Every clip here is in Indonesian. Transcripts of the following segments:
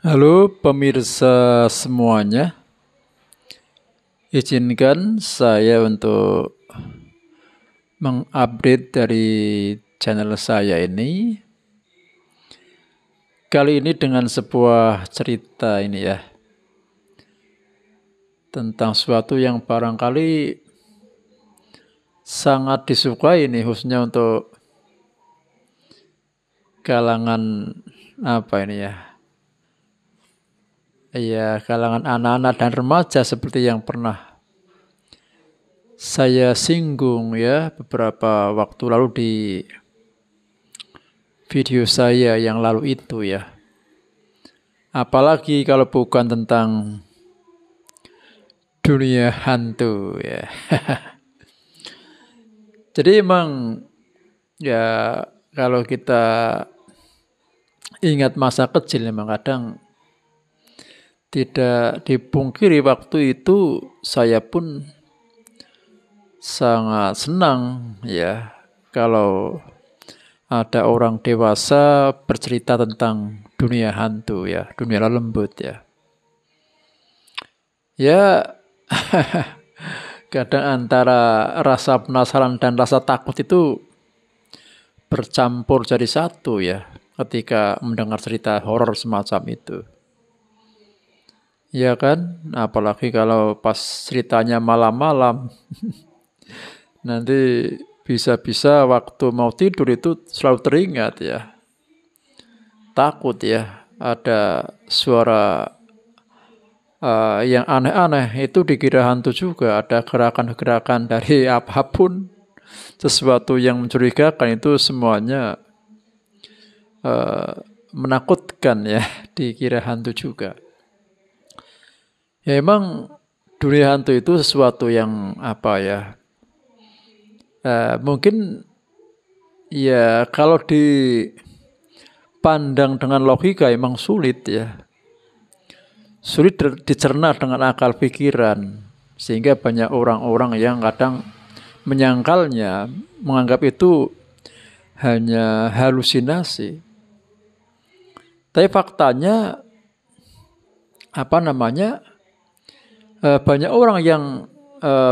Halo pemirsa semuanya, izinkan saya untuk mengupdate dari channel saya ini. Kali ini dengan sebuah cerita ini ya, tentang suatu yang barangkali sangat disukai ini, khususnya untuk kalangan apa ini ya, kalangan anak-anak dan remaja seperti yang pernah saya singgung ya beberapa waktu lalu di video saya yang lalu itu ya. Apalagi kalau bukan tentang dunia hantu ya. Jadi emang ya kalau kita ingat masa kecil memang kadang tidak dipungkiri waktu itu saya pun sangat senang ya kalau ada orang dewasa bercerita tentang dunia hantu ya, dunia lembut ya. Ya, kadang antara rasa penasaran dan rasa takut itu bercampur jadi satu ya ketika mendengar cerita horor semacam itu. Ya kan, apalagi kalau pas ceritanya malam-malam, nanti bisa-bisa waktu mau tidur itu selalu teringat ya. Takut ya, ada suara yang aneh-aneh itu dikira hantu juga. Ada gerakan-gerakan dari apapun, sesuatu yang mencurigakan itu semuanya menakutkan ya, dikira hantu juga. Ya emang dunia hantu itu sesuatu yang apa ya, mungkin ya kalau dipandang dengan logika emang sulit ya. Sulit dicerna dengan akal pikiran. Sehingga banyak orang-orang yang kadang menyangkalnya, menganggap itu hanya halusinasi. Tapi faktanya, apa namanya, banyak orang yang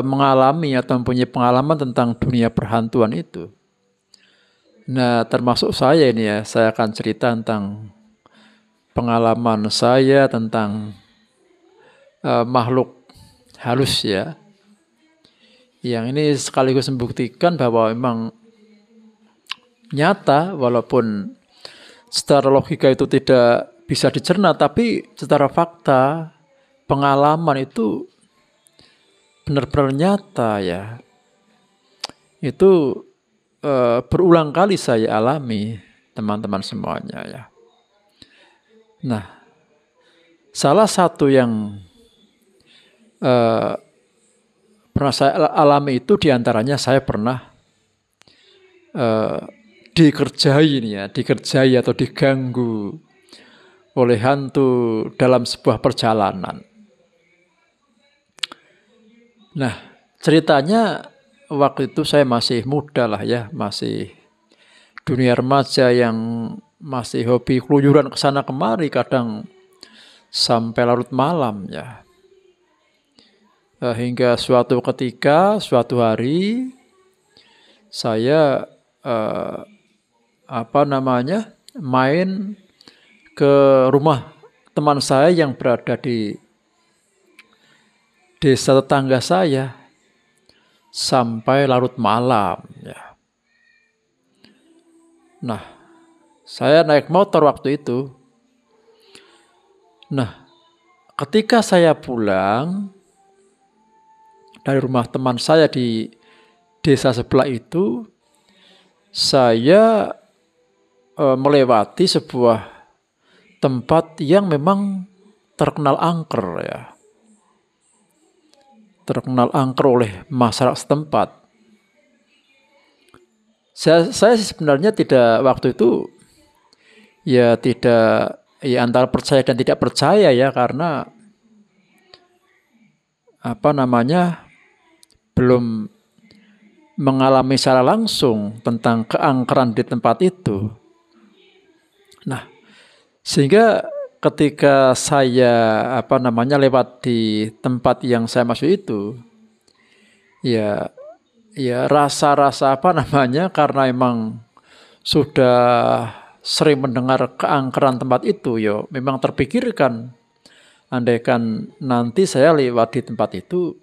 mengalami atau mempunyai pengalaman tentang dunia perhantuan itu. Nah, termasuk saya ini ya, saya akan cerita tentang pengalaman saya tentang makhluk halus ya. Yang ini sekaligus membuktikan bahwa memang nyata walaupun secara logika itu tidak bisa dicerna, tapi secara fakta pengalaman itu benar-benar nyata ya. Itu berulang kali saya alami teman-teman semuanya ya. Nah, salah satu yang pernah saya alami itu diantaranya saya pernah dikerjai atau diganggu oleh hantu dalam sebuah perjalanan. Nah, ceritanya waktu itu saya masih muda lah ya, masih dunia remaja yang masih hobi keluyuran ke sana kemari, kadang sampai larut malam ya. Hingga suatu ketika, suatu hari saya main ke rumah teman saya yang berada di desa tetangga saya sampai larut malam ya. Nah, saya naik motor waktu itu. Nah, ketika saya pulang dari rumah teman saya di desa sebelah itu, saya melewati sebuah tempat yang memang terkenal angker ya. Terkenal angker oleh masyarakat setempat. Saya sebenarnya tidak waktu itu ya tidak ya antara percaya dan tidak percaya ya, karena apa namanya belum mengalami secara langsung tentang keangkeran di tempat itu. Nah, sehingga ketika saya lewat di tempat yang saya masuk itu, ya rasa-rasa karena emang sudah sering mendengar keangkeran tempat itu, ya memang terpikirkan, andaikan nanti saya lewat di tempat itu,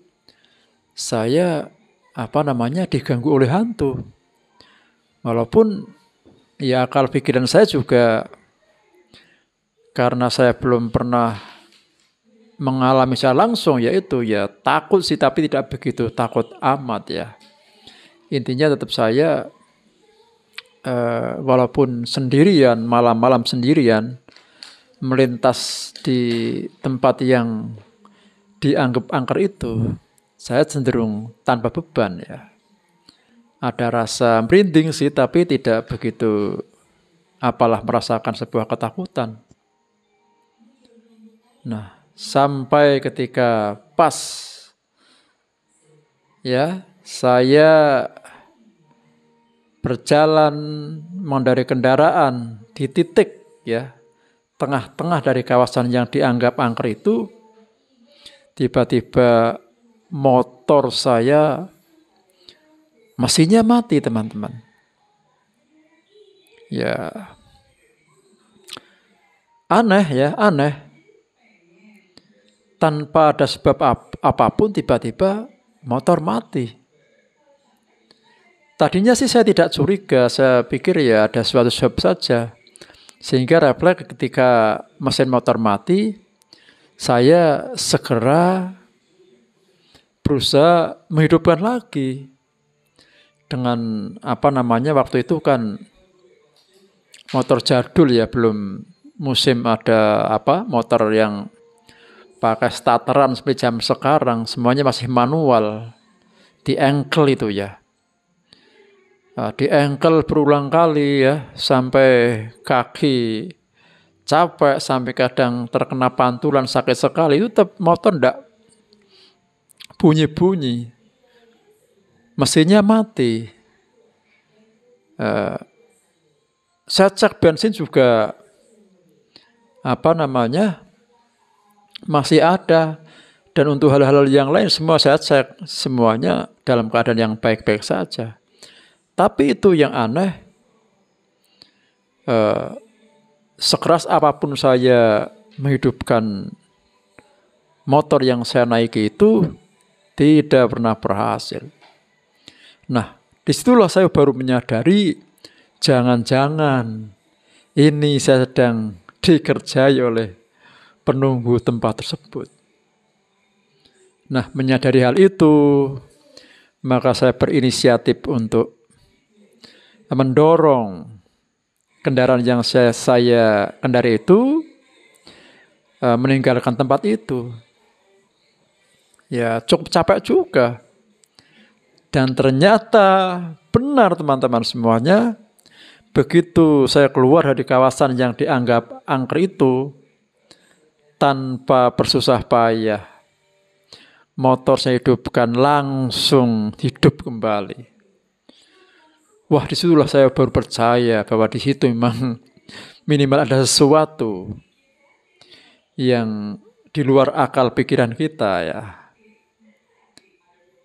saya diganggu oleh hantu. Walaupun ya akal pikiran saya juga, karena saya belum pernah mengalami secara langsung, yaitu ya takut sih, tapi tidak begitu takut amat ya. Intinya tetap saya walaupun sendirian, malam-malam sendirian, melintas di tempat yang dianggap angker itu, saya cenderung tanpa beban ya. Ada rasa merinding sih, tapi tidak begitu merasakan sebuah ketakutan. Nah, sampai ketika pas ya saya berjalan mengendarai kendaraan di titik ya tengah-tengah dari kawasan yang dianggap angker itu, tiba-tiba motor saya mesinnya mati, teman-teman. Ya aneh. Tanpa ada sebab apapun tiba-tiba motor mati. Tadinya sih saya tidak curiga, saya pikir ya ada suatu sebab saja. Sehingga refleks ketika mesin motor mati, saya segera berusaha menghidupkan lagi. Dengan waktu itu kan motor jadul ya, belum musim ada motor yang pakai starteran seperti jam sekarang, semuanya masih manual, di engkel itu ya. Di engkel berulang kali ya, sampai kaki capek, sampai kadang terkena pantulan sakit sekali, itu tetap motor ndak bunyi-bunyi, mesinnya mati. Saya cek bensin juga masih ada, dan untuk hal-hal yang lain semua saya cek, semuanya dalam keadaan yang baik-baik saja. Tapi itu yang aneh, sekeras apapun saya menghidupkan motor yang saya naiki itu tidak pernah berhasil. Nah, disitulah saya baru menyadari, jangan-jangan ini saya sedang dikerjai oleh penunggu tempat tersebut. Nah, menyadari hal itu, maka saya berinisiatif untuk mendorong kendaraan yang saya kendari itu meninggalkan tempat itu. Ya cukup capek juga. Dan ternyata benar teman-teman semuanya, begitu saya keluar dari kawasan yang dianggap angker itu, tanpa bersusah payah, motor saya hidupkan, langsung hidup kembali. Wah, disitulah saya baru percaya bahwa di situ memang minimal ada sesuatu yang di luar akal pikiran kita ya.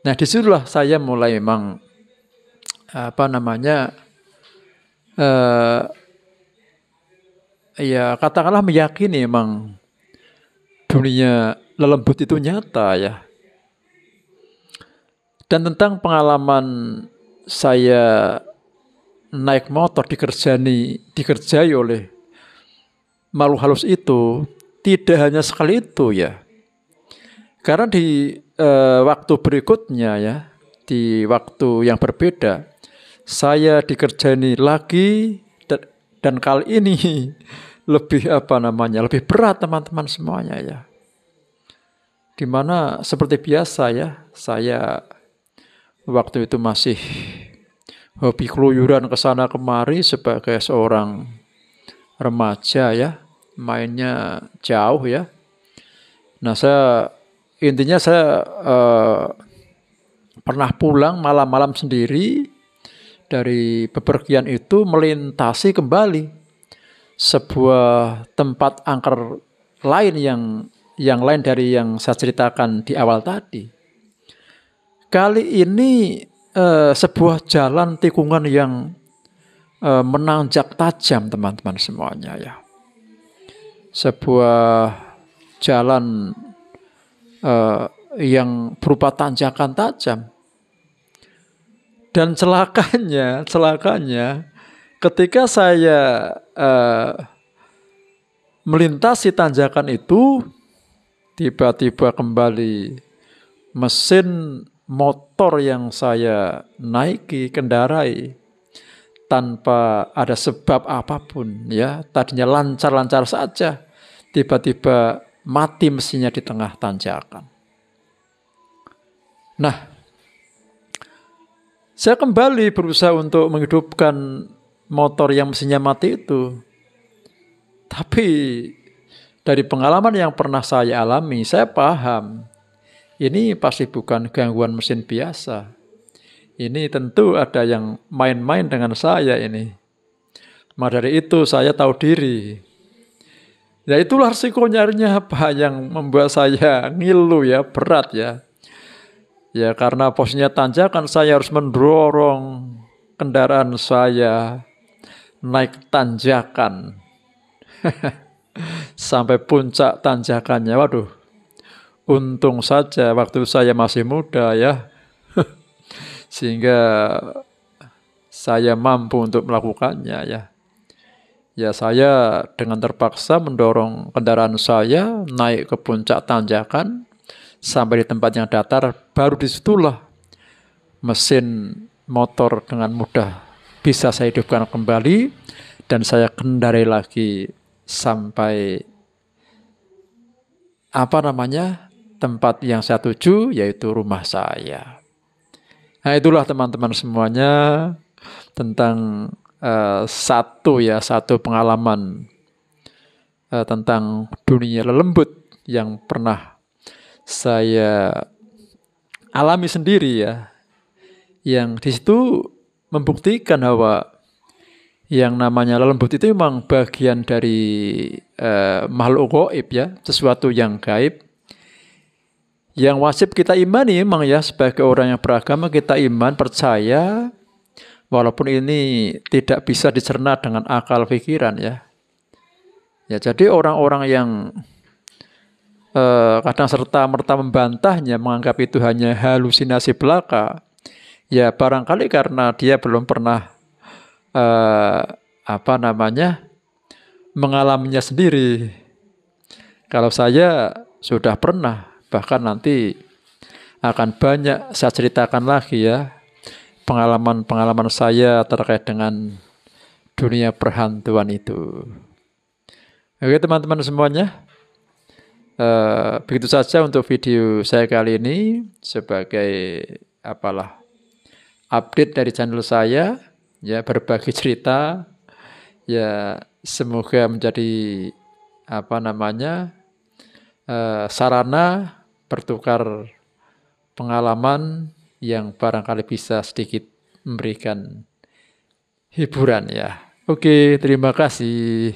Nah, disitulah saya mulai memang katakanlah meyakini memang dunia lelembut itu nyata ya. Dan tentang pengalaman saya naik motor dikerjai oleh makhluk halus itu, tidak hanya sekali itu ya. Karena di waktu berikutnya ya, di waktu yang berbeda, saya dikerjai lagi, dan kali ini lebih lebih berat teman-teman semuanya ya. Dimana seperti biasa ya, saya waktu itu masih hobi keluyuran ke sana kemari sebagai seorang remaja ya, mainnya jauh ya. Nah, intinya saya pernah pulang malam-malam sendiri dari bepergian itu, melintasi kembali sebuah tempat angker lain yang lain dari yang saya ceritakan di awal tadi. Kali ini sebuah jalan tikungan yang menanjak tajam teman-teman semuanya ya. Sebuah jalan yang berupa tanjakan tajam. Dan celakanya ketika saya melintasi tanjakan itu, tiba-tiba kembali mesin motor yang saya naiki, kendarai tanpa ada sebab apapun ya, tadinya lancar-lancar saja, tiba-tiba mati mesinnya di tengah tanjakan. Nah, saya kembali berusaha untuk menghidupkan motor yang mesinnya mati itu. Tapi dari pengalaman yang pernah saya alami, saya paham ini pasti bukan gangguan mesin biasa. Ini tentu ada yang main-main dengan saya ini. Maka dari itu saya tahu diri. Ya itulah resikonya apa yang membuat saya ngilu ya, berat ya. Ya karena posisinya tanjakan, saya harus mendorong kendaraan saya naik tanjakan. Sampai puncak tanjakannya. Waduh, untung saja waktu saya masih muda ya. Sehingga saya mampu untuk melakukannya ya. Ya saya dengan terpaksa mendorong kendaraan saya naik ke puncak tanjakan sampai di tempat yang datar, baru disitulah mesin motor dengan mudah bisa saya hidupkan kembali dan saya kendarai lagi sampai tempat yang saya tuju, yaitu rumah saya. Nah itulah teman-teman semuanya tentang satu pengalaman tentang dunia lelembut yang pernah saya alami sendiri ya, yang di situ membuktikan bahwa yang namanya lelembut itu memang bagian dari makhluk gaib ya, sesuatu yang gaib yang wajib kita imani memang ya. Sebagai orang yang beragama kita iman, percaya, walaupun ini tidak bisa dicerna dengan akal pikiran ya. Ya jadi orang-orang yang kadang serta-merta membantahnya, menganggap itu hanya halusinasi belaka, ya barangkali karena dia belum pernah mengalaminya sendiri. Kalau saya sudah pernah, bahkan nanti akan banyak saya ceritakan lagi ya, pengalaman-pengalaman saya terkait dengan dunia perhantuan itu. Oke teman-teman semuanya, begitu saja untuk video saya kali ini sebagai update dari channel saya ya, berbagi cerita ya, semoga menjadi sarana bertukar pengalaman yang barangkali bisa sedikit memberikan hiburan ya. Oke, terima kasih.